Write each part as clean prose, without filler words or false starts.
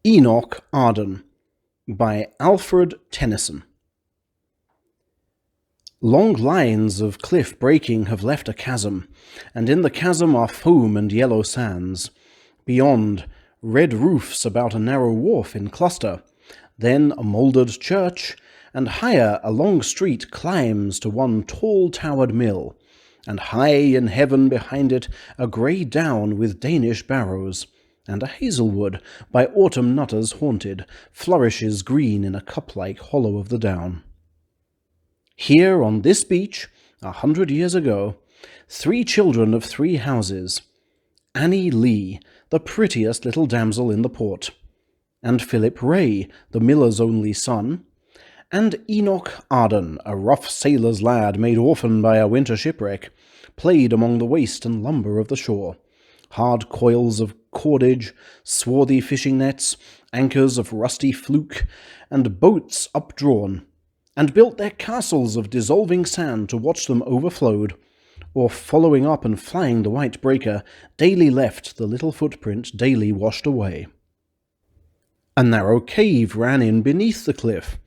Enoch Arden by Alfred Tennyson. Long lines of cliff breaking have left a chasm, and in the chasm are foam and yellow sands. Beyond, red roofs about a narrow wharf in cluster, then a mouldered church, and higher a long street climbs to one tall-towered mill, and high in heaven behind it a grey down with Danish barrows, and a hazelwood, by autumn nutters haunted, flourishes green in a cup-like hollow of the down. Here on this beach, 100 years ago, 3 children of 3 houses, Annie Lee, the prettiest little damsel in the port, and Philip Ray, the miller's only son, and Enoch Arden, a rough sailor's lad made orphan by a winter shipwreck, played among the waste and lumber of the shore, hard coils of cordage, swarthy fishing nets, anchors of rusty fluke, and boats updrawn, and built their castles of dissolving sand to watch them overflowed, or following up and flying the white breaker, daily left the little footprint daily washed away. A narrow cave ran in beneath the cliff.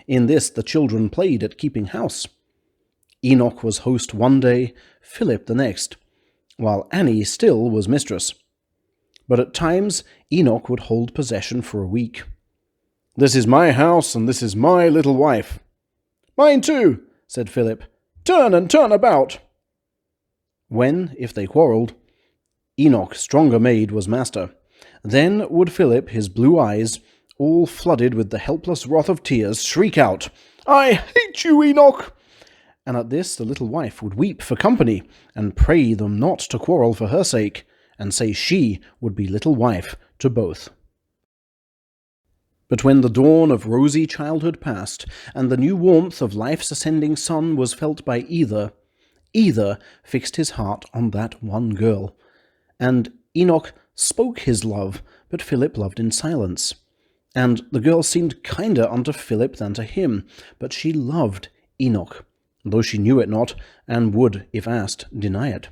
In this the children played at keeping house. Enoch was host one day, Philip the next, while Annie still was mistress. But at times Enoch would hold possession for a week. "This is my house, and this is my little wife." "Mine too," said Philip. "Turn and turn about." When, if they quarrelled, Enoch, stronger made, was master. Then would Philip, his blue eyes, all flooded with the helpless wrath of tears, shriek out, "I hate you, Enoch!" And at this the little wife would weep for company, and pray them not to quarrel for her sake, and say she would be little wife to both. But when the dawn of rosy childhood passed, and the new warmth of life's ascending sun was felt by either fixed his heart on that one girl. And Enoch spoke his love, but Philip loved in silence. And the girl seemed kinder unto Philip than to him, but she loved Enoch, though she knew it not, and would, if asked, deny it.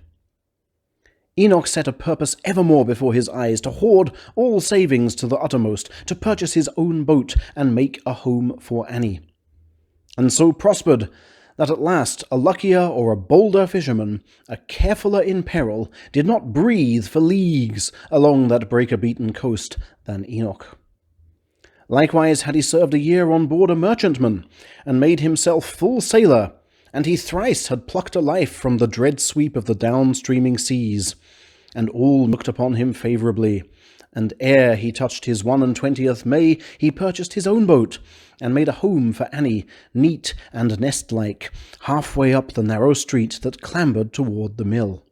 Enoch set a purpose evermore before his eyes, to hoard all savings to the uttermost, to purchase his own boat, and make a home for Annie. And so prospered, that at last a luckier or a bolder fisherman, a carefuller in peril, did not breathe for leagues along that breaker-beaten coast than Enoch. Likewise had he served a year on board a merchantman, and made himself full sailor, and he thrice had plucked a life from the dread sweep of the down-streaming seas, and all looked upon him favourably. And ere he touched his 21st May, he purchased his own boat, and made a home for Annie, neat and nest-like, halfway up the narrow street that clambered toward the mill.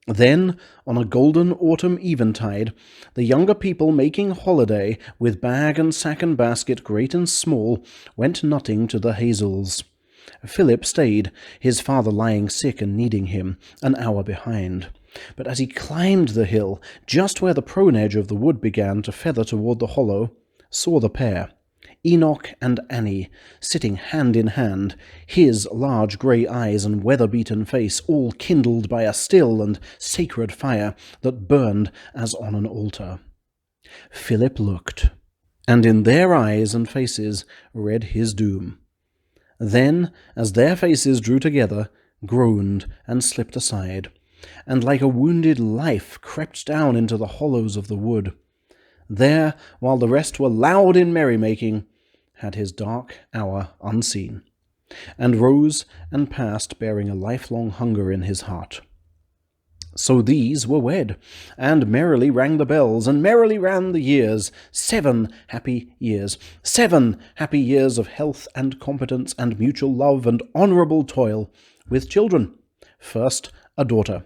Then, on a golden autumn eventide, the younger people making holiday, with bag and sack and basket great and small, went nutting to the hazels. Philip stayed, his father lying sick and needing him, an hour behind. But as he climbed the hill, just where the prone edge of the wood began to feather toward the hollow, saw the pair, Enoch and Annie, sitting hand in hand, his large grey eyes and weather-beaten face all kindled by a still and sacred fire that burned as on an altar. Philip looked, and in their eyes and faces read his doom. Then, as their faces drew together, groaned and slipped aside, and like a wounded life crept down into the hollows of the wood. There, while the rest were loud in merrymaking, had his dark hour unseen, and rose and passed bearing a lifelong hunger in his heart. So these were wed, and merrily rang the bells, and merrily ran the years, 7 happy years, 7 happy years of health and competence and mutual love and honourable toil, with children. First, a daughter.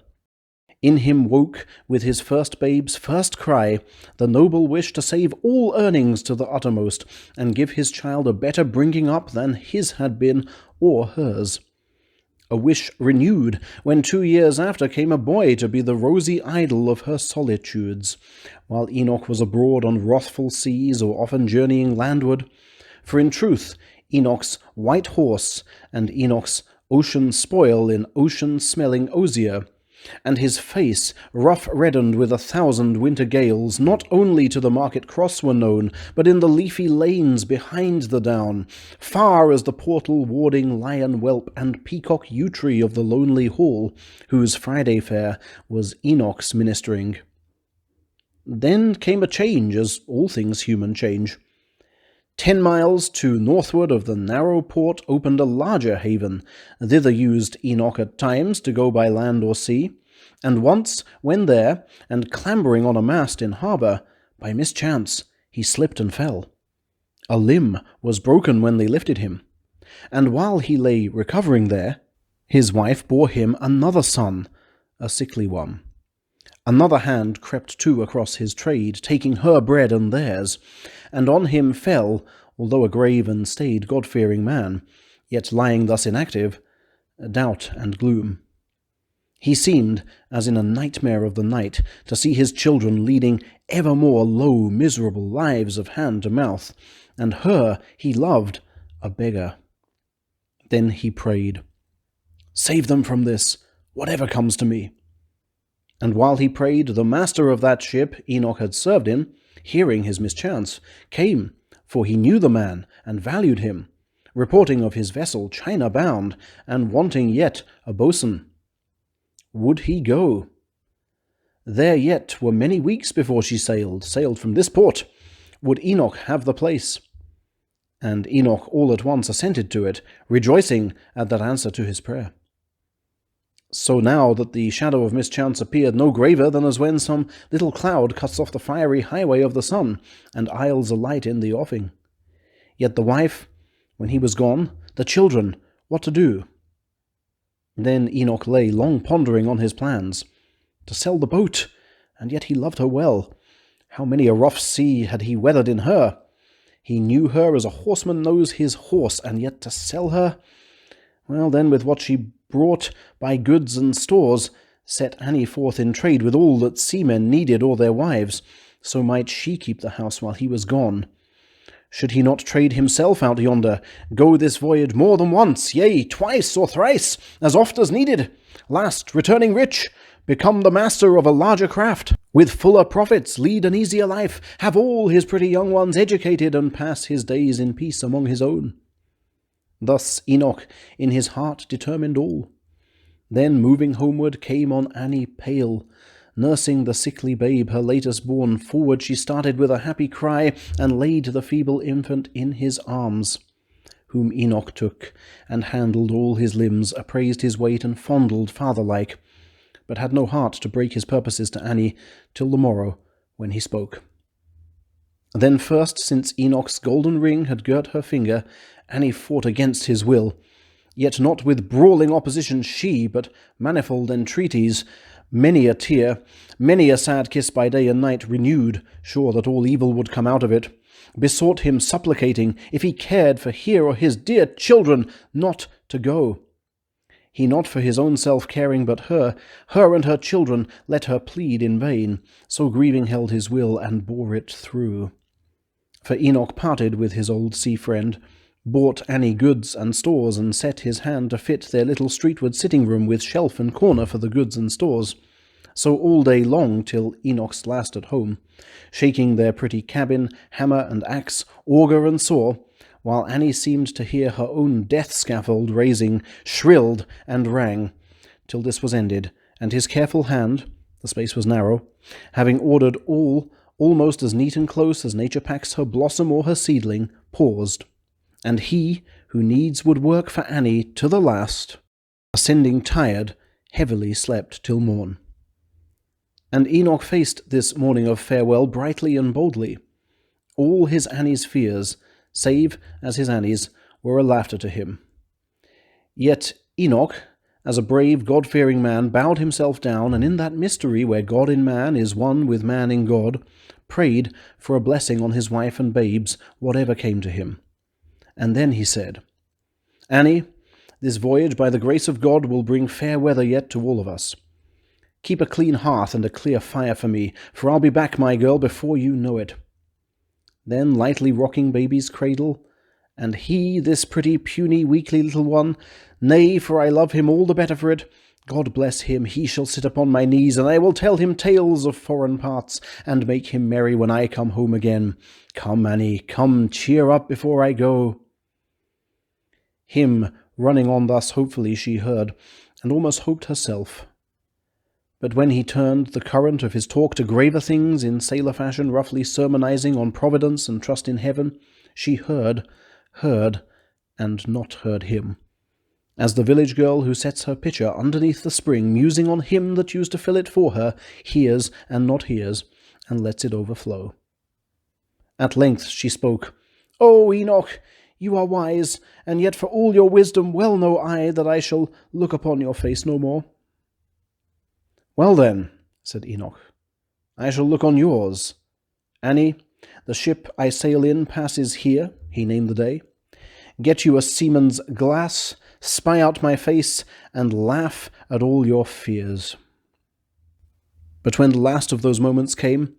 In him woke, with his first babe's first cry, the noble wish to save all earnings to the uttermost, and give his child a better bringing up than his had been, or hers. A wish renewed, when 2 years after came a boy to be the rosy idol of her solitudes, while Enoch was abroad on wrathful seas, or often journeying landward. For in truth, Enoch's white horse, and Enoch's ocean spoil in ocean-smelling osier, and his face rough reddened with 1,000 winter gales, not only to the market cross were known, but in the leafy lanes behind the down, far as the portal warding lion whelp and peacock yew tree of the lonely hall, whose Friday fare was Enoch's ministering. Then came a change, as all things human change. 10 miles to northward of the narrow port opened a larger haven. Thither used Enoch at times to go by land or sea, and once, when there, and clambering on a mast in harbour, by mischance he slipped and fell. A limb was broken when they lifted him, and while he lay recovering there, his wife bore him another son, a sickly one. Another hand crept too across his trade, taking her bread and theirs, and on him fell, although a grave and staid God-fearing man, yet lying thus inactive, doubt and gloom. He seemed, as in a nightmare of the night, to see his children leading ever more low, miserable lives of hand to mouth, and her he loved, a beggar. Then he prayed, "Save them from this, whatever comes to me." And while he prayed, the master of that ship Enoch had served in, hearing his mischance, came, for he knew the man and valued him, reporting of his vessel China bound, and wanting yet a boatswain. Would he go? There yet were many weeks before she sailed from this port. Would Enoch have the place? And Enoch all at once assented to it, rejoicing at that answer to his prayer. So now that the shadow of mischance appeared no graver than as when some little cloud cuts off the fiery highway of the sun, and aisles a light in the offing. Yet the wife, when he was gone, the children, what to do? Then Enoch lay long pondering on his plans. To sell the boat, and yet he loved her well. How many a rough sea had he weathered in her! He knew her as a horseman knows his horse, and yet to sell her? Well, then, with what she brought by goods and stores, set Annie forth in trade with all that seamen needed or their wives, so might she keep the house while he was gone. Should he not trade himself out yonder, go this voyage more than once, yea, twice or thrice, as oft as needed, last, returning rich, become the master of a larger craft, with fuller profits, lead an easier life, have all his pretty young ones educated, and pass his days in peace among his own? Thus Enoch in his heart determined all. Then moving homeward came on Annie pale, nursing the sickly babe, her latest born. Forward she started with a happy cry, and laid the feeble infant in his arms, whom Enoch took, and handled all his limbs, appraised his weight, and fondled father-like, but had no heart to break his purposes to Annie till the morrow, when he spoke. Then first, since Enoch's golden ring had girt her finger, Annie fought against his will, yet not with brawling opposition she, but manifold entreaties, many a tear, many a sad kiss by day and night, renewed, sure that all evil would come out of it, besought him supplicating, if he cared for her or his dear children, not to go. He not for his own self caring, but her and her children, let her plead in vain, so grieving held his will, and bore it through. For Enoch parted with his old sea friend, bought Annie goods and stores, and set his hand to fit their little streetward sitting-room with shelf and corner for the goods and stores. So all day long, till Enoch's last at home, shaking their pretty cabin, hammer and axe, auger and saw, while Annie seemed to hear her own death scaffold raising, shrilled and rang, till this was ended, and his careful hand, the space was narrow, having ordered all almost as neat and close as nature packs her blossom or her seedling, paused. And he, who needs would work for Annie to the last, ascending tired, heavily slept till morn. And Enoch faced this morning of farewell brightly and boldly. All his Annie's fears, save as his Annie's, were a laughter to him. Yet Enoch, as a brave, God-fearing man, bowed himself down, and in that mystery where God in man is one with man in God, prayed for a blessing on his wife and babes, whatever came to him. And then he said, "Annie, this voyage by the grace of God will bring fair weather yet to all of us. Keep a clean hearth and a clear fire for me, for I'll be back, my girl, before you know it." Then lightly rocking baby's cradle, and he, this pretty, puny, weakly little one, nay, for I love him all the better for it, God bless him, he shall sit upon my knees, and I will tell him tales of foreign parts, and make him merry when I come home again. Come, Annie, come, cheer up before I go. Him running on thus hopefully she heard, and almost hoped herself. But when he turned the current of his talk to graver things, in sailor fashion roughly sermonizing on providence and trust in heaven, she heard, and not heard him. As the village girl who sets her pitcher underneath the spring, musing on him that used to fill it for her, hears and not hears, and lets it overflow. At length she spoke. "O Enoch, you are wise, and yet for all your wisdom well know I that I shall look upon your face no more." "Well then," said Enoch, "I shall look on yours. Annie, the ship I sail in passes here," he named the day. "Get you a seaman's glass, spy out my face, and laugh at all your fears." But when the last of those moments came,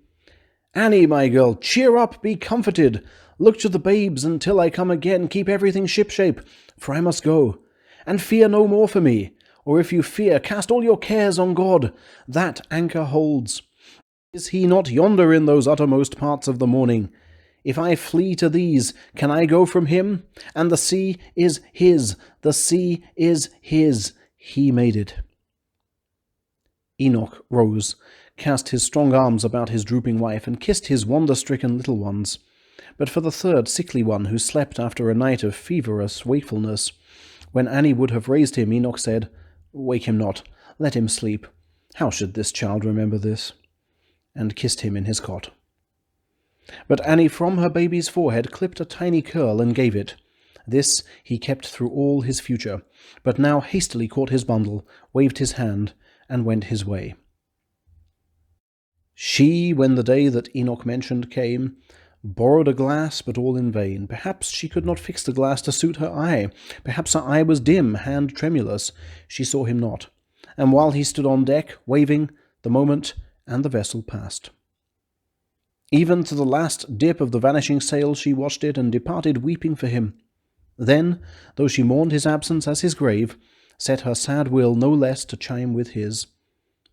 "Annie, my girl, cheer up, be comforted. Look to the babes until I come again. Keep everything shipshape, for I must go. And fear no more for me, or if you fear, cast all your cares on God. That anchor holds. Is he not yonder in those uttermost parts of the morning? If I flee to these, can I go from him? And the sea is his, the sea is his. He made it." Enoch rose, cast his strong arms about his drooping wife, and kissed his wonder-stricken little ones. But for the third sickly one, who slept after a night of feverish wakefulness, when Annie would have raised him, Enoch said, "Wake him not, let him sleep. How should this child remember this?" and kissed him in his cot. But Annie from her baby's forehead clipped a tiny curl and gave it. This he kept through all his future, but now hastily caught his bundle, waved his hand, and went his way. She, when the day that Enoch mentioned came, borrowed a glass, but all in vain. Perhaps she could not fix the glass to suit her eye. Perhaps her eye was dim, hand tremulous. She saw him not. And while he stood on deck, waving, the moment and the vessel passed. Even to the last dip of the vanishing sail she watched it, and departed weeping for him. Then, though she mourned his absence as his grave, set her sad will no less to chime with his,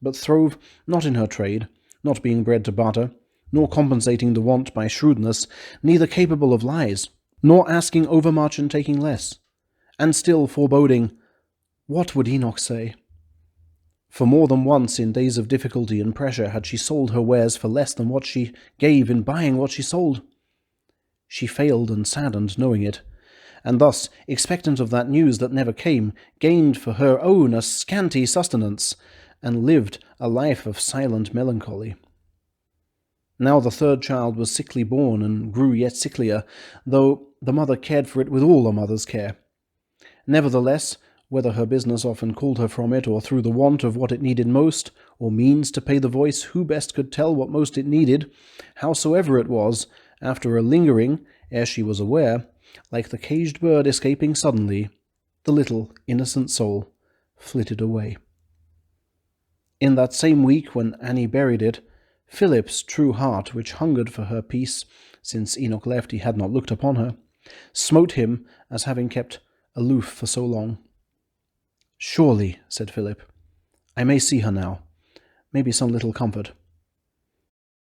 but throve not in her trade, not being bred to barter, nor compensating the want by shrewdness, neither capable of lies, nor asking overmuch and taking less, and still foreboding, what would Enoch say? For more than once in days of difficulty and pressure had she sold her wares for less than what she gave in buying what she sold. She failed and saddened, knowing it, and thus, expectant of that news that never came, gained for her own a scanty sustenance, and lived a life of silent melancholy. Now the third child was sickly born, and grew yet sicklier, though the mother cared for it with all a mother's care. Nevertheless, whether her business often called her from it, or through the want of what it needed most, or means to pay the voice who best could tell what most it needed, howsoever it was, after a lingering, ere she was aware, like the caged bird escaping suddenly, the little innocent soul flitted away. In that same week when Annie buried it, Philip's true heart, which hungered for her peace, since Enoch left he had not looked upon her, smote him as having kept aloof for so long. "Surely," said Philip, "I may see her now, maybe some little comfort."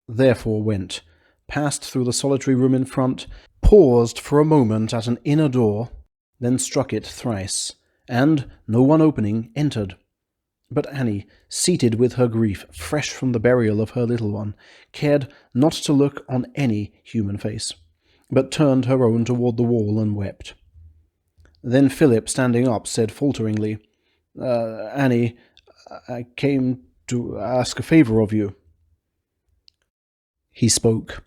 Therefore went, passed through the solitary room in front, paused for a moment at an inner door, then struck it thrice, and, no one opening, entered. But Annie, seated with her grief, fresh from the burial of her little one, cared not to look on any human face, but turned her own toward the wall and wept. Then Philip, standing up, said falteringly, "Annie, I came to ask a favour of you." He spoke.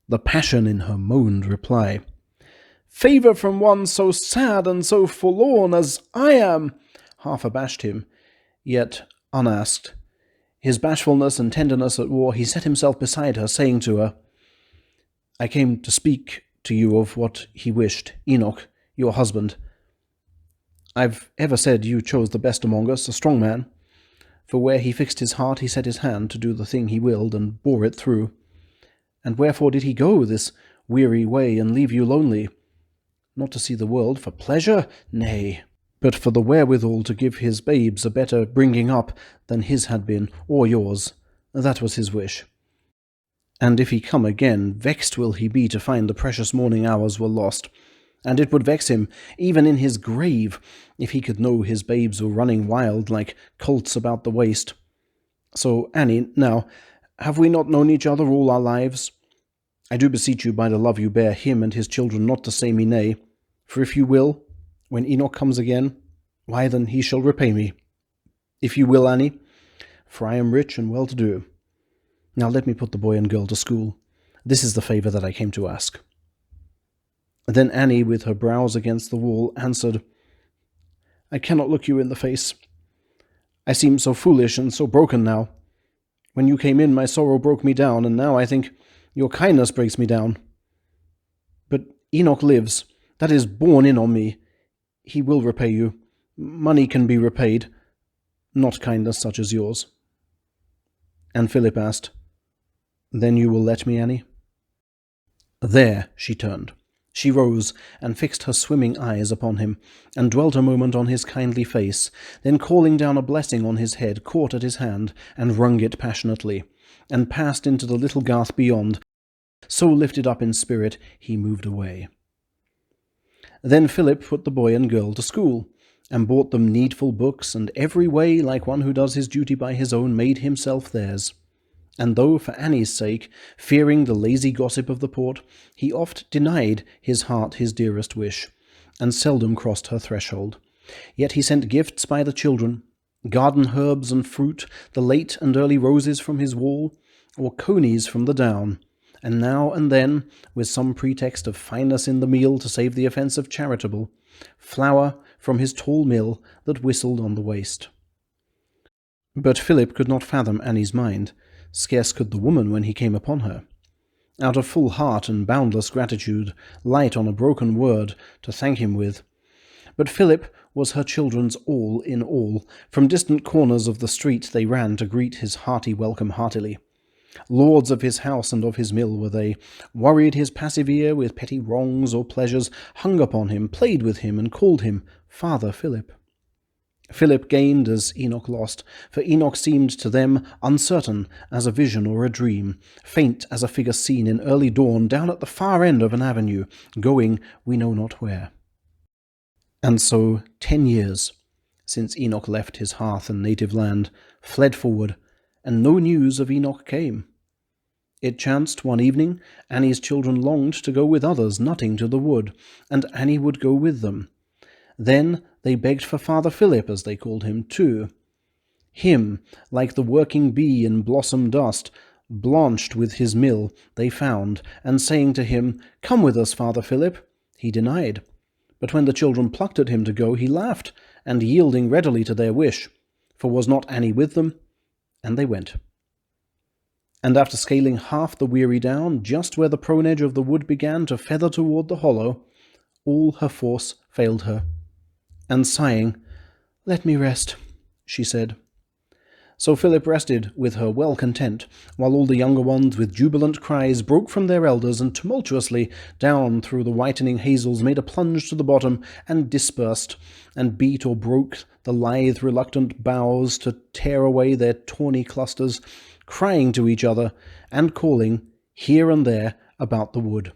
The passion in her moaned reply. "Favour from one so sad and so forlorn as I am," half abashed him, yet unasked. His bashfulness and tenderness at war, he set himself beside her, saying to her, "I came to speak to you of what he wished, Enoch, your husband. I've ever said you chose the best among us, a strong man, for where he fixed his heart he set his hand to do the thing he willed, and bore it through. And wherefore did he go this weary way, and leave you lonely? Not to see the world for pleasure? Nay, but for the wherewithal to give his babes a better bringing up than his had been, or yours. That was his wish. And if he come again, vexed will he be to find the precious morning hours were lost. And it would vex him, even in his grave, if he could know his babes were running wild like colts about the waste. So, Annie, now, have we not known each other all our lives? I do beseech you by the love you bear him and his children not to say me nay, for if you will, when Enoch comes again, why then he shall repay me. If you will, Annie, for I am rich and well-to-do. Now let me put the boy and girl to school. This is the favour that I came to ask. Then Annie, with her brows against the wall, answered, I cannot look you in the face. I seem so foolish and so broken now. When you came in, my sorrow broke me down, and now I think your kindness breaks me down. But Enoch lives. That is borne in on me. He will repay you. Money can be repaid, not kindness such as yours. And Philip asked, Then you will let me, Annie? There she turned. She rose, and fixed her swimming eyes upon him, and dwelt a moment on his kindly face, then calling down a blessing on his head, caught at his hand, and wrung it passionately, and passed into the little garth beyond. So lifted up in spirit, he moved away. Then Philip put the boy and girl to school, and bought them needful books, and every way, like one who does his duty by his own, made himself theirs. And though, for Annie's sake, fearing the lazy gossip of the port, he oft denied his heart his dearest wish, and seldom crossed her threshold, yet he sent gifts by the children, garden herbs and fruit, the late and early roses from his wall, or conies from the down, and now and then, with some pretext of fineness in the meal to save the offensive charitable, flour from his tall mill that whistled on the waste. But Philip could not fathom Annie's mind, scarce could the woman when he came upon her. Out of full heart and boundless gratitude, light on a broken word to thank him with. But Philip was her children's all in all. From distant corners of the street they ran to greet his hearty welcome heartily. Lords of his house and of his mill were they, worried his passive ear with petty wrongs or pleasures, hung upon him, played with him, and called him Father Philip. Philip gained as Enoch lost, for Enoch seemed to them uncertain as a vision or a dream, faint as a figure seen in early dawn down at the far end of an avenue, going we know not where. And so 10 years, since Enoch left his hearth and native land, fled forward, and no news of Enoch came. It chanced one evening, Annie's children longed to go with others nutting to the wood, and Annie would go with them. Then they begged for Father Philip, as they called him, too. Him, like the working bee in blossom dust, blanched with his mill, they found, and saying to him, Come with us, Father Philip, he denied. But when the children plucked at him to go, he laughed, and yielding readily to their wish, for was not Annie with them? And they went. And after scaling half the weary down, just where the prone edge of the wood began to feather toward the hollow, all her force failed her. And sighing, Let me rest, she said. So Philip rested with her well content, while all the younger ones with jubilant cries broke from their elders and tumultuously down through the whitening hazels made a plunge to the bottom and dispersed, and beat or broke the lithe reluctant boughs to tear away their tawny clusters, crying to each other and calling here and there about the wood.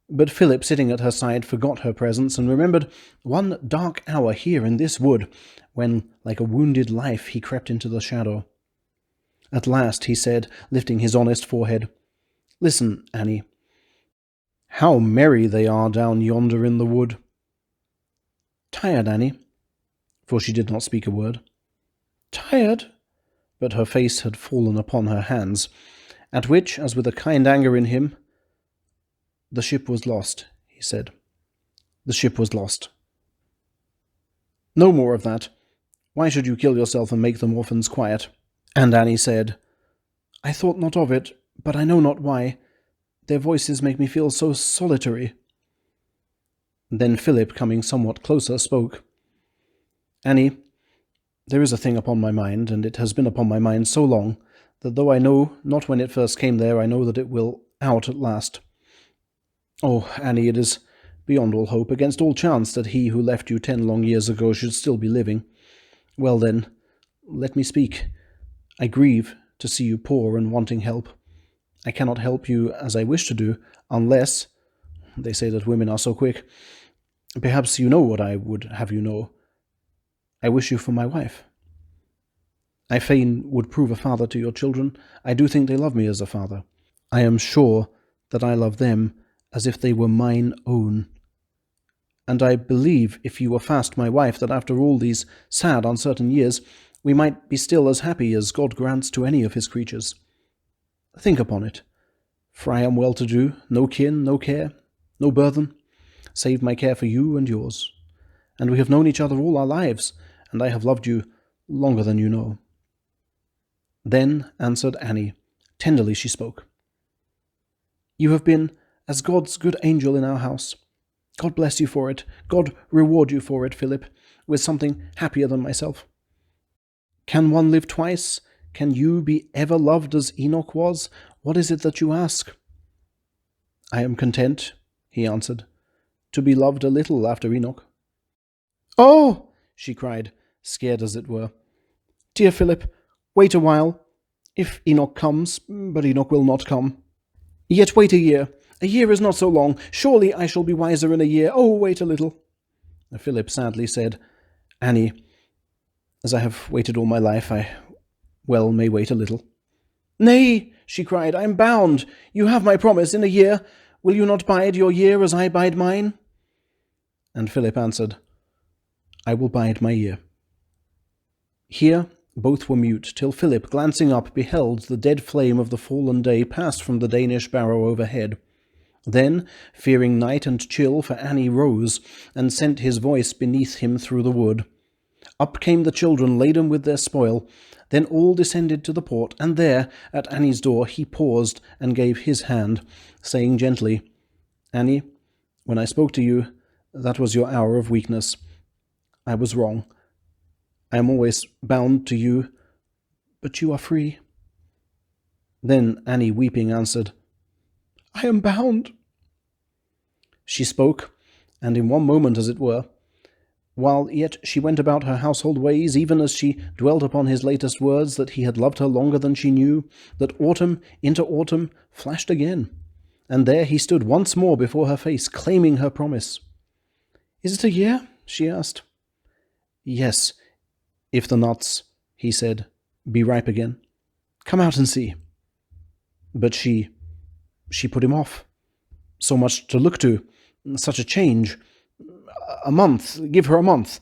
But Philip, sitting at her side, forgot her presence, and remembered one dark hour here in this wood, when, like a wounded life, he crept into the shadow. At last he said, lifting his honest forehead, Listen, Annie. How merry they are down yonder in the wood. Tired, Annie? For she did not speak a word. Tired? But her face had fallen upon her hands, at which, as with a kind anger in him, The ship was lost, he said. The ship was lost. No more of that. Why should you kill yourself and make them orphans quiet? And Annie said, I thought not of it, but I know not why. Their voices make me feel so solitary. Then Philip, coming somewhat closer, spoke. Annie, there is a thing upon my mind, and it has been upon my mind so long, that though I know not when it first came there, I know that it will out at last. Oh, Annie, it is beyond all hope, against all chance that he who left you 10 long years ago should still be living. Well then, let me speak. I grieve to see you poor and wanting help. I cannot help you as I wish to do, unless— they say that women are so quick. Perhaps you know what I would have you know. I wish you for my wife. I fain would prove a father to your children. I do think they love me as a father. I am sure that I love them as if they were mine own. And I believe, if you were fast my wife, that after all these sad, uncertain years, we might be still as happy as God grants to any of his creatures. Think upon it, for I am well-to-do, no kin, no care, no burthen, save my care for you and yours. And we have known each other all our lives, and I have loved you longer than you know. Then answered Annie. Tenderly she spoke. You have been as God's good angel in our house. God bless you for it. God reward you for it, Philip, with something happier than myself. Can one live twice? Can you be ever loved as Enoch was? What is it that you ask? I am content, he answered, to be loved a little after Enoch. Oh, she cried, scared as it were. Dear Philip, wait a while. If Enoch comes, but Enoch will not come. Yet wait a year. A year is not so long. Surely I shall be wiser in a year. Oh, wait a little. Philip sadly said, Annie, as I have waited all my life, I may wait a little. Nay, she cried, I am bound. You have my promise in a year. Will you not bide your year as I bide mine? And Philip answered, I will bide my year. Here both were mute, till Philip, glancing up, beheld the dead flame of the fallen day pass from the Danish barrow overhead. Then, fearing night and chill, for Annie rose, and sent his voice beneath him through the wood. Up came the children, laden with their spoil. Then all descended to the port, and there, at Annie's door, he paused and gave his hand, saying gently, Annie, when I spoke to you, that was your hour of weakness. I was wrong. I am always bound to you, but you are free. Then Annie, weeping, answered, I am bound. She spoke, and in one moment, as it were, while yet she went about her household ways, even as she dwelt upon his latest words, that he had loved her longer than she knew, that autumn into autumn flashed again, and there he stood once more before her face, claiming her promise. Is it a year? She asked. Yes, if the nuts, he said, be ripe again. Come out and see. But she put him off. So much to look to, such a change. A month, give her a month.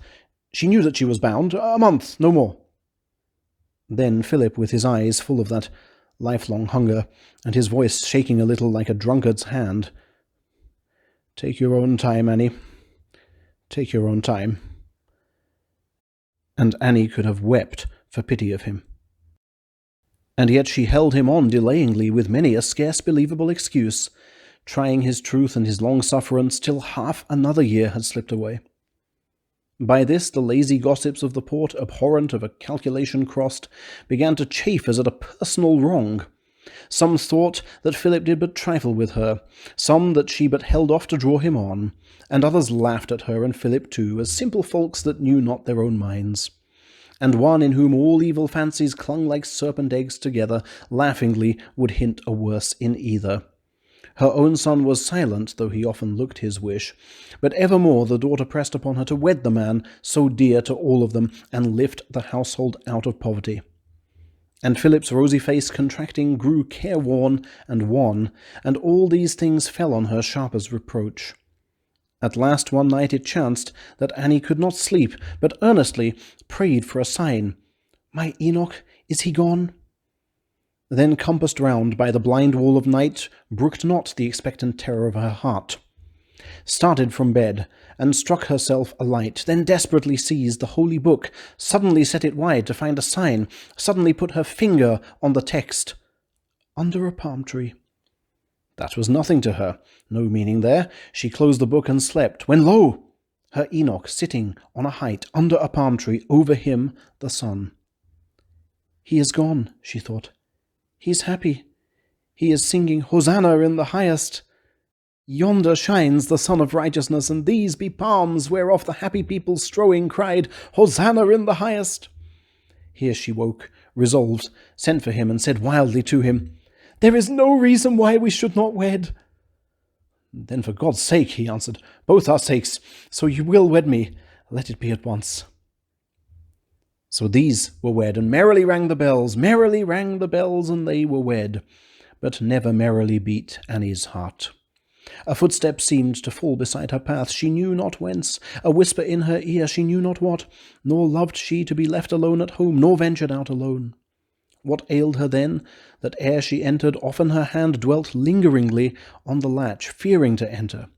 She knew that she was bound. A month, no more. Then Philip, with his eyes full of that lifelong hunger, and his voice shaking a little like a drunkard's hand. Take your own time, Annie. Take your own time. And Annie could have wept for pity of him. And yet she held him on delayingly with many a scarce believable excuse, trying his truth and his long sufferance till half another year had slipped away. By this the lazy gossips of the port, abhorrent of a calculation crossed, began to chafe as at a personal wrong. Some thought that Philip did but trifle with her, some that she but held off to draw him on, and others laughed at her and Philip too, as simple folks that knew not their own minds. And one in whom all evil fancies clung like serpent eggs together, laughingly would hint a worse in either. Her own son was silent, though he often looked his wish, but evermore the daughter pressed upon her to wed the man so dear to all of them, and lift the household out of poverty. And Philip's rosy face contracting grew careworn and wan, and all these things fell on her sharp as reproach. At last one night it chanced that Annie could not sleep, but earnestly prayed for a sign. My Enoch, is he gone? Then, compassed round by the blind wall of night, brooked not the expectant terror of her heart. Started from bed, and struck herself a light, then desperately seized the holy book, suddenly set it wide to find a sign, suddenly put her finger on the text, under a palm tree. That was nothing to her, no meaning there. She closed the book and slept, when lo! Her Enoch sitting on a height, under a palm tree, over him the sun. He is gone, she thought. He is happy. He is singing Hosanna in the highest. Yonder shines the Sun of Righteousness, and these be palms whereof the happy people strowing cried, Hosanna in the highest. Here she woke, resolved, sent for him, and said wildly to him, There is no reason why we should not wed. Then for God's sake, he answered, both our sakes, so you will wed me, let it be at once. So these were wed, and merrily rang the bells, and they were wed, but never merrily beat Annie's heart. A footstep seemed to fall beside her path, she knew not whence, a whisper in her ear, she knew not what, nor loved she to be left alone at home, nor ventured out alone. What ailed her then, that ere she entered, often her hand dwelt lingeringly on the latch, fearing to enter?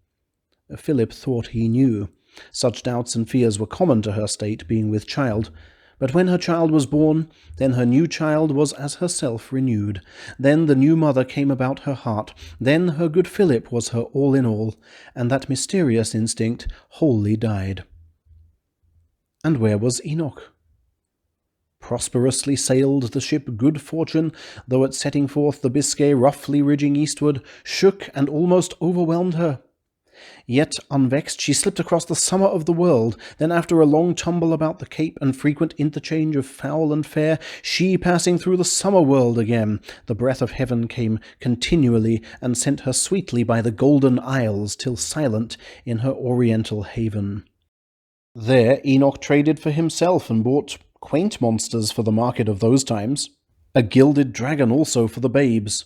Philip thought he knew. Such doubts and fears were common to her state, being with child. But when her child was born, then her new child was as herself renewed. Then the new mother came about her heart. Then her good Philip was her all in all, and that mysterious instinct wholly died. And where was Enoch? Prosperously sailed the ship Good Fortune, though at setting forth the Biscay, roughly ridging eastward, shook and almost overwhelmed her. Yet, unvexed, she slipped across the summer of the world. Then, after a long tumble about the cape and frequent interchange of foul and fair, she passing through the summer world again, the breath of heaven came continually and sent her sweetly by the golden isles, till silent in her oriental haven. There Enoch traded for himself and bought quaint monsters for the market of those times, a gilded dragon also for the babes.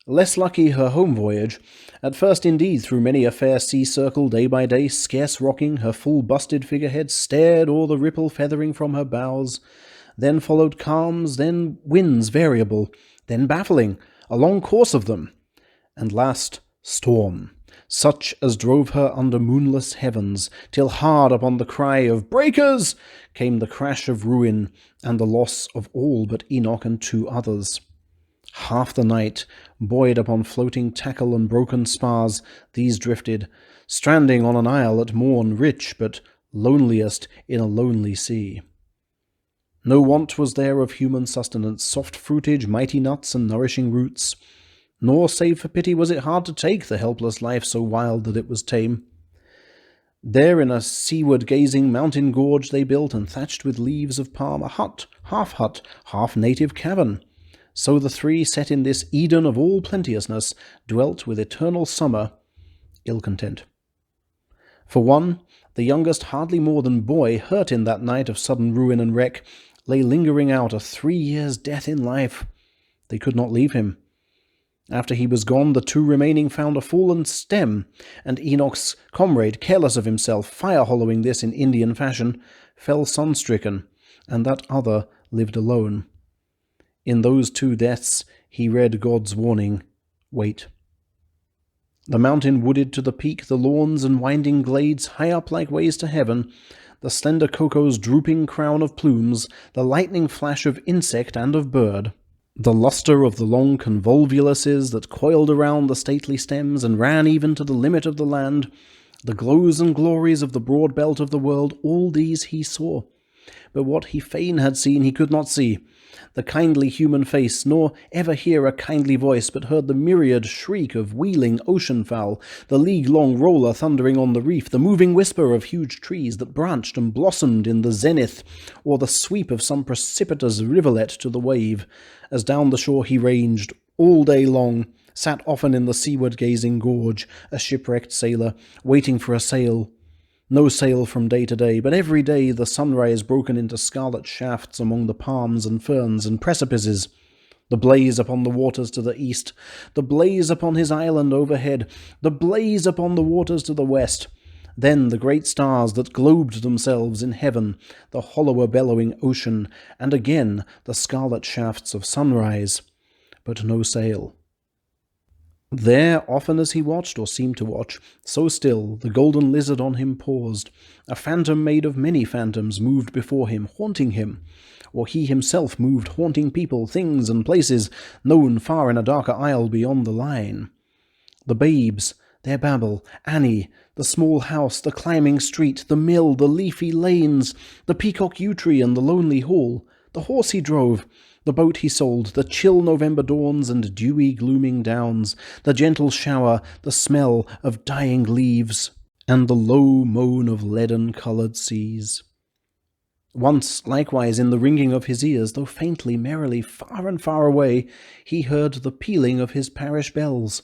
Less lucky her home voyage. At first, indeed, through many a fair sea circle, day by day, scarce rocking, her full busted figurehead stared o'er the ripple feathering from her bows. Then followed calms, then winds variable, then baffling, a long course of them, and last storm, such as drove her under moonless heavens, till hard upon the cry of breakers came the crash of ruin, and the loss of all but Enoch and 2 others. Half the night, buoyed upon floating tackle and broken spars, these drifted, stranding on an isle at morn, rich but loneliest in a lonely sea. No want was there of human sustenance, soft fruitage, mighty nuts, and nourishing roots. Nor, save for pity, was it hard to take the helpless life so wild that it was tame. There in a seaward-gazing mountain gorge they built, and thatched with leaves of palm, a hut, half native cavern. So the 3, set in this Eden of all plenteousness, dwelt with eternal summer, ill-content. For one, the youngest hardly more than boy, hurt in that night of sudden ruin and wreck, lay lingering out a 3 years' death in life. They could not leave him. After he was gone, the 2 remaining found a fallen stem, and Enoch's comrade, careless of himself, fire-hollowing this in Indian fashion, fell sun-stricken, and that other lived alone. In those 2 deaths he read God's warning, wait. The mountain wooded to the peak, the lawns and winding glades high up like ways to heaven, the slender cocoa's drooping crown of plumes, the lightning flash of insect and of bird, the lustre of the long convolvuluses that coiled around the stately stems and ran even to the limit of the land, the glows and glories of the broad belt of the world, all these he saw. But what he fain had seen he could not see, the kindly human face, nor ever hear a kindly voice, but heard the myriad shriek of wheeling ocean-fowl, the league-long roller thundering on the reef, the moving whisper of huge trees that branched and blossomed in the zenith, or the sweep of some precipitous rivulet to the wave, as down the shore he ranged all day long, sat often in the seaward-gazing gorge, a shipwrecked sailor, waiting for a sail. No sail from day to day, but every day the sunrise broken into scarlet shafts among the palms and ferns and precipices, the blaze upon the waters to the east, the blaze upon his island overhead, the blaze upon the waters to the west, then the great stars that globed themselves in heaven, the hollower bellowing ocean, and again the scarlet shafts of sunrise, but no sail. There, often as he watched, or seemed to watch, so still the golden lizard on him paused. A phantom made of many phantoms moved before him, haunting him. Or he himself moved, haunting people, things, and places, known far in a darker isle beyond the line. The babes, their babble, Annie, the small house, the climbing street, the mill, the leafy lanes, the peacock yew tree and the lonely hall, the horse he drove, the boat he sold, the chill November dawns and dewy glooming downs, the gentle shower, the smell of dying leaves, and the low moan of leaden-coloured seas. Once, likewise, in the ringing of his ears, though faintly, merrily, far and far away, he heard the pealing of his parish bells.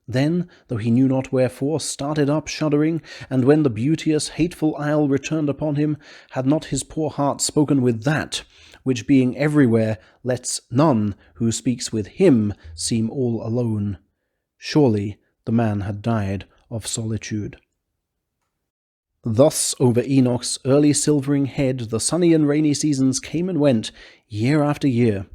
Then, though he knew not wherefore, started up shuddering, and when the beauteous, hateful isle returned upon him, had not his poor heart spoken with that, which being everywhere, lets none who speaks with him seem all alone. Surely the man had died of solitude. Thus over Enoch's early silvering head the sunny and rainy seasons came and went, year after year.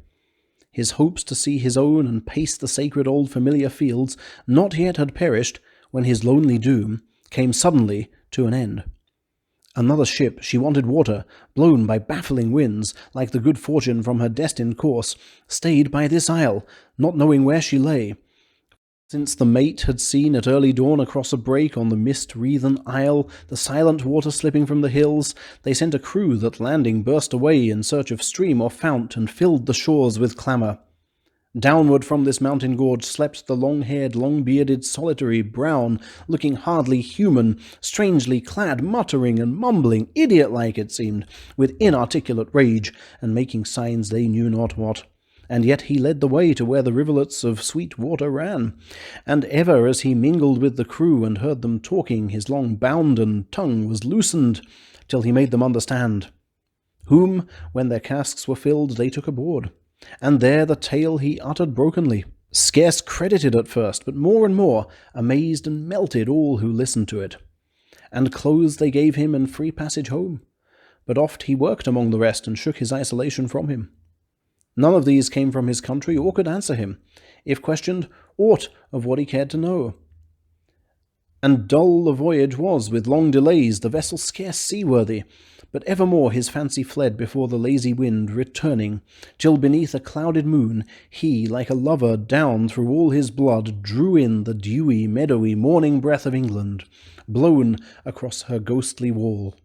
His hopes to see his own and pace the sacred old familiar fields not yet had perished when his lonely doom came suddenly to an end. Another ship, she wanted water, blown by baffling winds, like the good fortune from her destined course, stayed by this isle, not knowing where she lay. Since the mate had seen at early dawn across a break on the mist-wreathen isle the silent water slipping from the hills, they sent a crew that landing burst away in search of stream or fount and filled the shores with clamour. Downward from this mountain gorge slept the long-haired, long-bearded, solitary, brown, looking hardly human, strangely clad, muttering and mumbling, idiot-like it seemed, with inarticulate rage, and making signs they knew not what. And yet he led the way to where the rivulets of sweet water ran, and ever as he mingled with the crew and heard them talking, his long bounden tongue was loosened, till he made them understand. Whom, when their casks were filled, they took aboard, and there the tale he uttered brokenly, scarce credited at first, but more and more amazed and melted all who listened to it. And clothes they gave him and free passage home, but oft he worked among the rest and shook his isolation from him. None of these came from his country or could answer him, if questioned, aught of what he cared to know. And dull the voyage was, with long delays, the vessel scarce seaworthy, but evermore his fancy fled before the lazy wind, returning, till beneath a clouded moon he, like a lover, down through all his blood, drew in the dewy, meadowy morning breath of England, blown across her ghostly wall.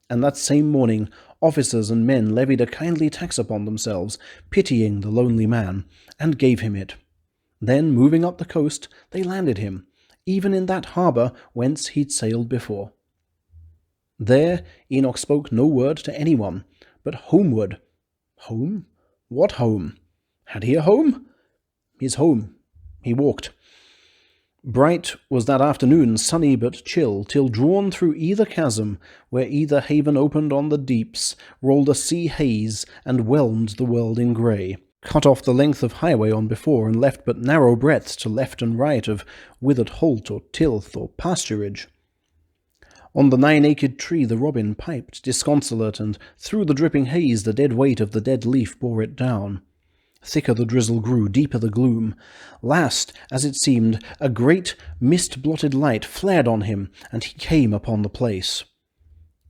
And that same morning officers and men levied a kindly tax upon themselves, pitying the lonely man, and gave him it. Then, moving up the coast, they landed him, even in that harbour whence he'd sailed before. There Enoch spoke no word to anyone, but homeward. Home? What home? Had he a home? His home. He walked. Bright was that afternoon, sunny but chill, till drawn through either chasm, where either haven opened on the deeps, rolled a sea haze, and whelmed the world in grey, cut off the length of highway on before, and left but narrow breadths to left and right of withered holt or tilth or pasturage. On the nigh-naked tree the robin piped, disconsolate, and through the dripping haze the dead weight of the dead leaf bore it down. Thicker the drizzle grew, deeper the gloom. Last, as it seemed, a great mist-blotted light flared on him, and he came upon the place.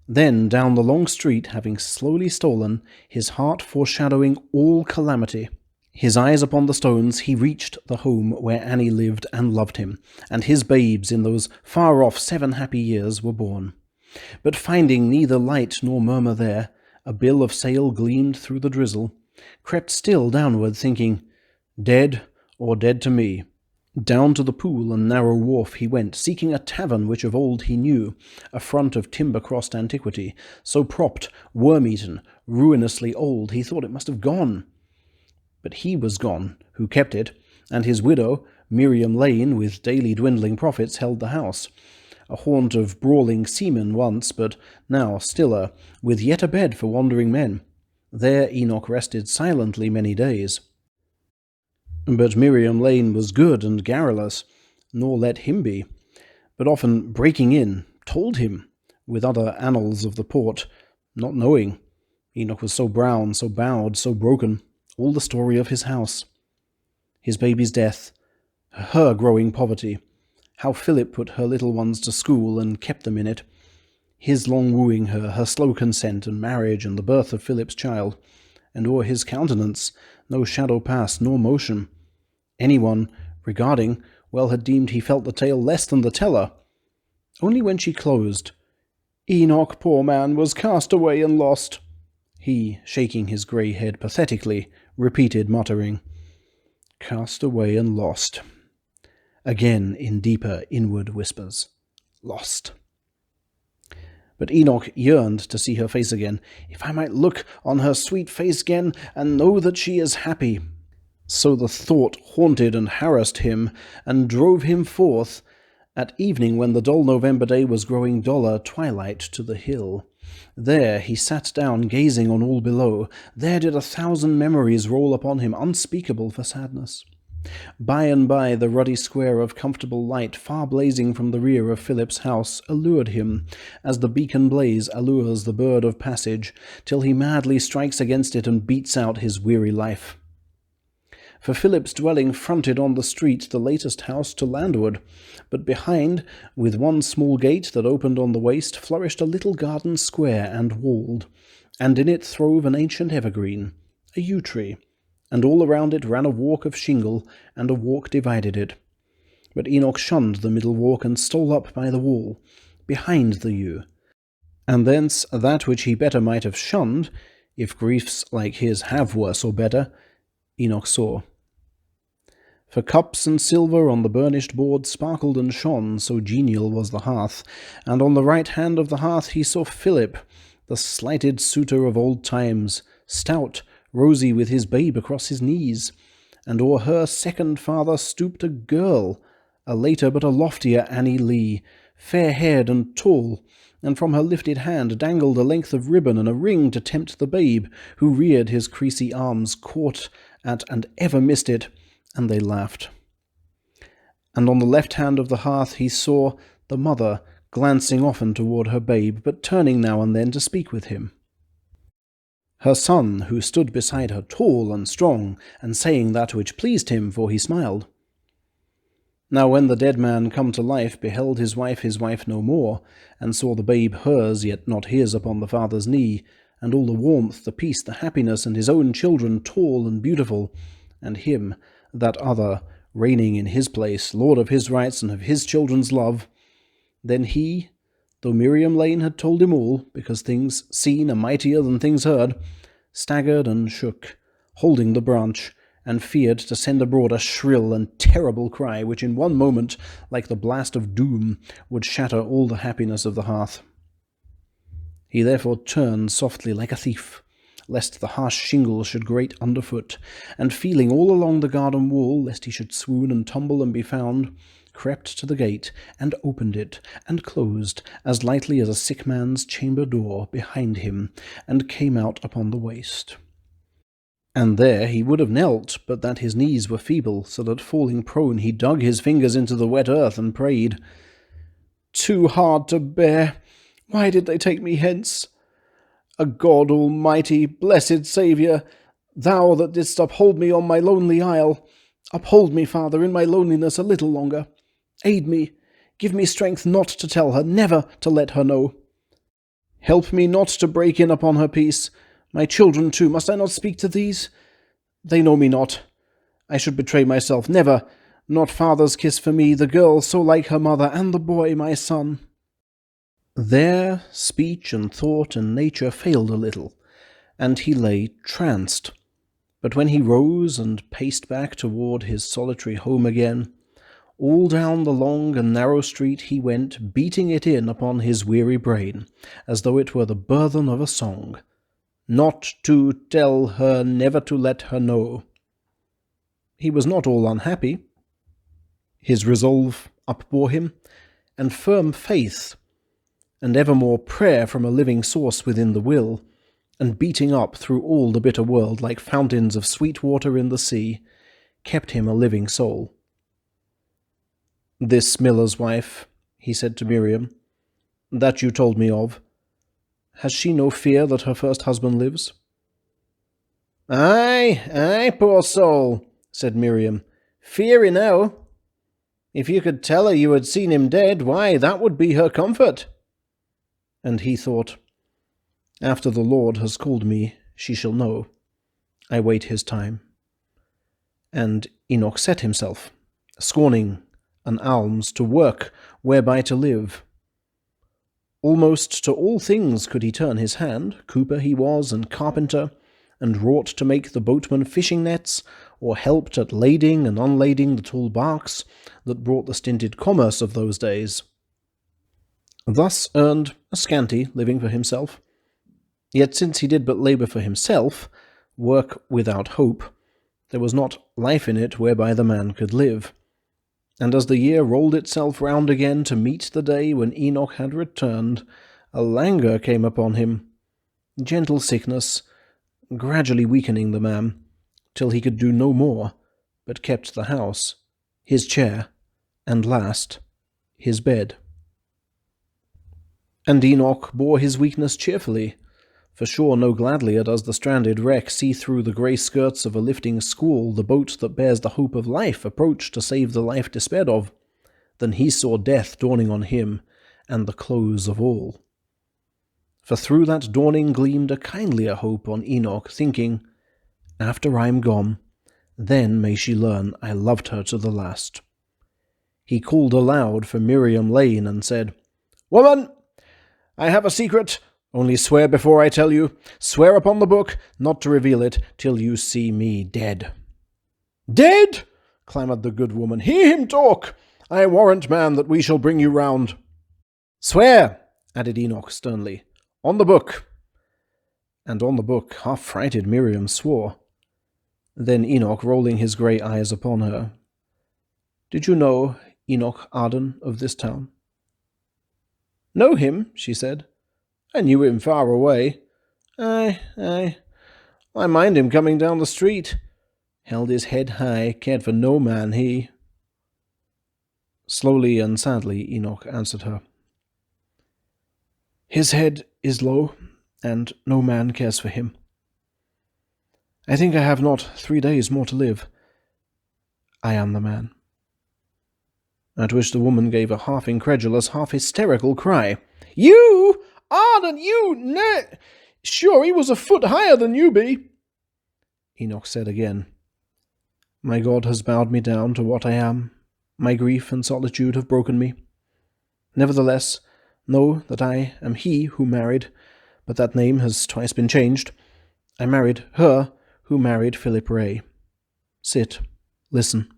Then down the long street, having slowly stolen, his heart foreshadowing all calamity, his eyes upon the stones, he reached the home where Annie lived and loved him, and his babes in those far-off 7 happy years were born. But finding neither light nor murmur there, a bill of sail gleamed through the drizzle, crept still downward, thinking, dead or dead to me. Down to the pool and narrow wharf he went, seeking a tavern which of old he knew, a front of timber-crossed antiquity, so propped, worm-eaten, ruinously old, he thought it must have gone. But he was gone, who kept it, and his widow, Miriam Lane, with daily dwindling profits, held the house. A haunt of brawling seamen once, but now stiller, with yet a bed for wandering men. There Enoch rested silently many days. But Miriam Lane was good and garrulous, nor let him be, but often breaking in, told him, with other annals of the port, not knowing, Enoch was so brown, so bowed, so broken, all the story of his house. His baby's death, her growing poverty, how Philip put her little ones to school and kept them in it, his long wooing her, her slow consent and marriage and the birth of Philip's child, and o'er his countenance no shadow passed nor motion. Anyone, regarding, well had deemed he felt the tale less than the teller. Only when she closed, Enoch, poor man, was cast away and lost. He, shaking his grey head pathetically, repeated, muttering, "Cast away and lost." Again in deeper inward whispers, "Lost." But Enoch yearned to see her face again. "If I might look on her sweet face again, and know that she is happy." So the thought haunted and harassed him, and drove him forth, at evening when the dull November day was growing duller, twilight to the hill. There he sat down, gazing on all below. There did 1,000 memories roll upon him, unspeakable for sadness. By and by the ruddy square of comfortable light, far blazing from the rear of Philip's house, allured him, as the beacon blaze allures the bird of passage, till he madly strikes against it and beats out his weary life. For Philip's dwelling fronted on the street, the latest house to landward, but behind, with one small gate that opened on the waste, flourished a little garden square and walled, and in it throve an ancient evergreen, a yew tree, and all around it ran a walk of shingle, and a walk divided it. But Enoch shunned the middle walk, and stole up by the wall, behind the yew, and thence that which he better might have shunned, if griefs like his have worse or better, Enoch saw. For cups and silver on the burnished board sparkled and shone, so genial was the hearth, and on the right hand of the hearth he saw Philip, the slighted suitor of old times, stout, rosy, with his babe across his knees, and o'er her second father stooped a girl, a later but a loftier Annie Lee, fair-haired and tall, and from her lifted hand dangled a length of ribbon and a ring to tempt the babe, who reared his creasy arms, caught at and ever missed it, and they laughed. And on the left hand of the hearth he saw the mother, glancing often toward her babe, but turning now and then to speak with him. Her son, who stood beside her tall and strong, and saying that which pleased him, for he smiled. Now when the dead man come to life beheld his wife no more, and saw the babe hers, yet not his, upon the father's knee, and all the warmth, the peace, the happiness, and his own children tall and beautiful, and him, that other, reigning in his place, lord of his rights and of his children's love, then he, though Miriam Lane had told him all, because things seen are mightier than things heard, staggered and shook, holding the branch, and feared to send abroad a shrill and terrible cry, which in one moment, like the blast of doom, would shatter all the happiness of the hearth. He therefore turned softly like a thief, lest the harsh shingles should grate underfoot, and feeling all along the garden wall, lest he should swoon and tumble and be found, crept to the gate, and opened it, and closed, as lightly as a sick man's chamber door, behind him, and came out upon the waste. And there he would have knelt, but that his knees were feeble, so that falling prone he dug his fingers into the wet earth and prayed, "Too hard to bear! Why did they take me hence? A God almighty, blessed Saviour, thou that didst uphold me on my lonely isle, uphold me, Father, in my loneliness a little longer. Aid me, give me strength not to tell her, never to let her know. Help me not to break in upon her peace. My children, too, must I not speak to these? They know me not. I should betray myself, never, not father's kiss for me, the girl so like her mother, and the boy my son." There speech and thought and nature failed a little, and he lay tranced. But when he rose and paced back toward his solitary home again, all down the long and narrow street he went, beating it in upon his weary brain, as though it were the burthen of a song. Not to tell her, never to let her know. He was not all unhappy. His resolve upbore him, and firm faith, and evermore prayer from a living source within the will, and beating up through all the bitter world like fountains of sweet water in the sea, kept him a living soul. "This miller's wife," he said to Miriam, "that you told me of, has she no fear that her first husband lives?" "Aye, poor soul," said Miriam, "fear enow. If you could tell her you had seen him dead, why, that would be her comfort." And he thought, "After the Lord has called me, she shall know. I wait his time." And Enoch set himself, scorning an alms, to work whereby to live. Almost to all things could he turn his hand. Cooper he was, and carpenter, and wrought to make the boatmen fishing nets, or helped at lading and unlading the tall barks that brought the stinted commerce of those days. Thus earned a scanty living for himself. Yet since he did but labour for himself, work without hope, there was not life in it whereby the man could live. And as the year rolled itself round again to meet the day when Enoch had returned, a languor came upon him, gentle sickness, gradually weakening the man, till he could do no more, but kept the house, his chair, and last, his bed. And Enoch bore his weakness cheerfully, for sure no gladlier does the stranded wreck see through the grey skirts of a lifting squall the boat that bears the hope of life approach to save the life despaired of, than he saw death dawning on him, and the close of all. For through that dawning gleamed a kindlier hope on Enoch, thinking, after I am gone, then may she learn I loved her to the last. He called aloud for Miriam Lane, and said, Woman, I have a secret. Only swear before I tell you, swear upon the book, not to reveal it till you see me dead. Dead? clamoured the good woman. Hear him talk! I warrant, man, that we shall bring you round. Swear, added Enoch sternly, on the book. And on the book, half-frighted Miriam swore. Then Enoch, rolling his grey eyes upon her, Did you know Enoch Arden of this town? Know him, she said. I knew him far away. Aye. I mind him coming down the street. Held his head high, cared for no man, he. Slowly and sadly Enoch answered her. His head is low, and no man cares for him. I think I have not 3 days more to live. I am the man. At which the woman gave a half-incredulous, half-hysterical cry. You! Arden, you! No! Sure, he was a foot higher than you be. Enoch said again, My God has bowed me down to what I am. My grief and solitude have broken me. Nevertheless, know that I am he who married, but that name has twice been changed. I married her who married Philip Ray. Sit, listen.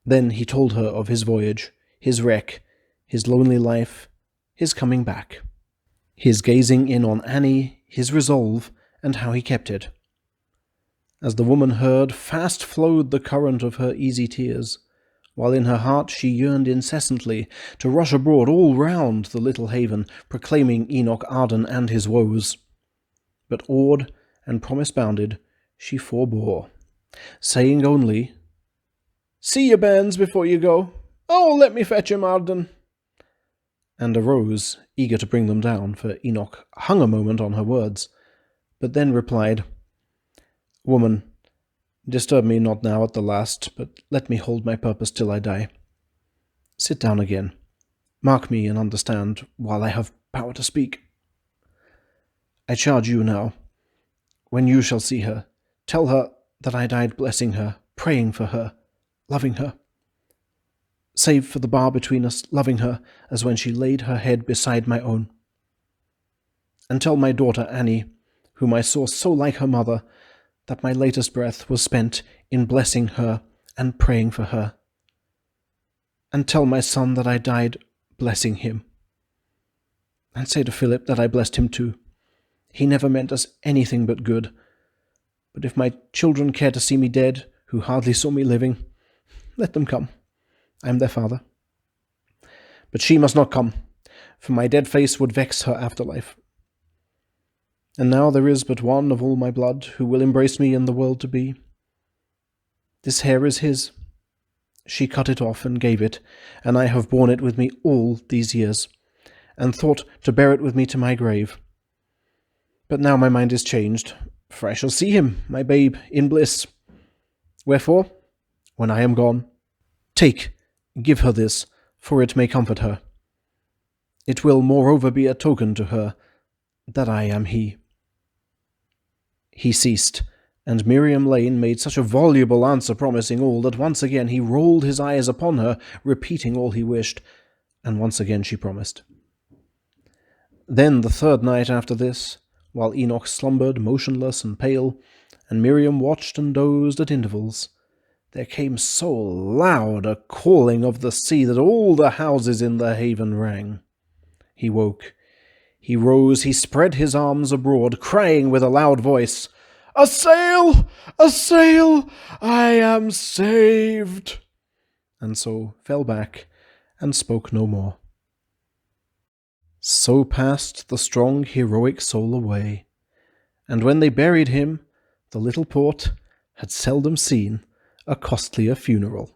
Then he told her of his voyage, his wreck, his lonely life, his coming back, his gazing in on Annie, his resolve, and how he kept it. As the woman heard, fast flowed the current of her easy tears, while in her heart she yearned incessantly to rush abroad all round the little haven, proclaiming Enoch Arden and his woes. But awed and promise-bounded, she forbore, saying only, See your bairns before you go. Oh, let me fetch him, Arden. And arose, eager to bring them down, for Enoch hung a moment on her words, but then replied, Woman, disturb me not now at the last, but let me hold my purpose till I die. Sit down again. Mark me and understand, while I have power to speak. I charge you now, when you shall see her, tell her that I died blessing her, praying for her, loving her. Save for the bar between us, loving her as when she laid her head beside my own. And tell my daughter Annie, whom I saw so like her mother, that my latest breath was spent in blessing her and praying for her. And tell my son that I died blessing him. And say to Philip that I blessed him too. He never meant us anything but good. But if my children care to see me dead, who hardly saw me living, let them come. I am their father. But she must not come, for my dead face would vex her afterlife. And now there is but one of all my blood who will embrace me in the world to be. This hair is his. She cut it off and gave it, and I have borne it with me all these years, and thought to bear it with me to my grave. But now my mind is changed, for I shall see him, my babe, in bliss. Wherefore, when I am gone, take, give her this, for it may comfort her. It will moreover be a token to her that I am he. He ceased, and Miriam Lane made such a voluble answer promising all, that once again he rolled his eyes upon her, repeating all he wished, and once again she promised. Then the third night after this, while Enoch slumbered motionless and pale, and Miriam watched and dozed at intervals, there came so loud a calling of the sea that all the houses in the haven rang. He woke. He rose, he spread his arms abroad, crying with a loud voice, "A sail! A sail! I am saved!" and so fell back and spoke no more. So passed the strong heroic soul away, and when they buried him, the little port had seldom seen a costlier funeral.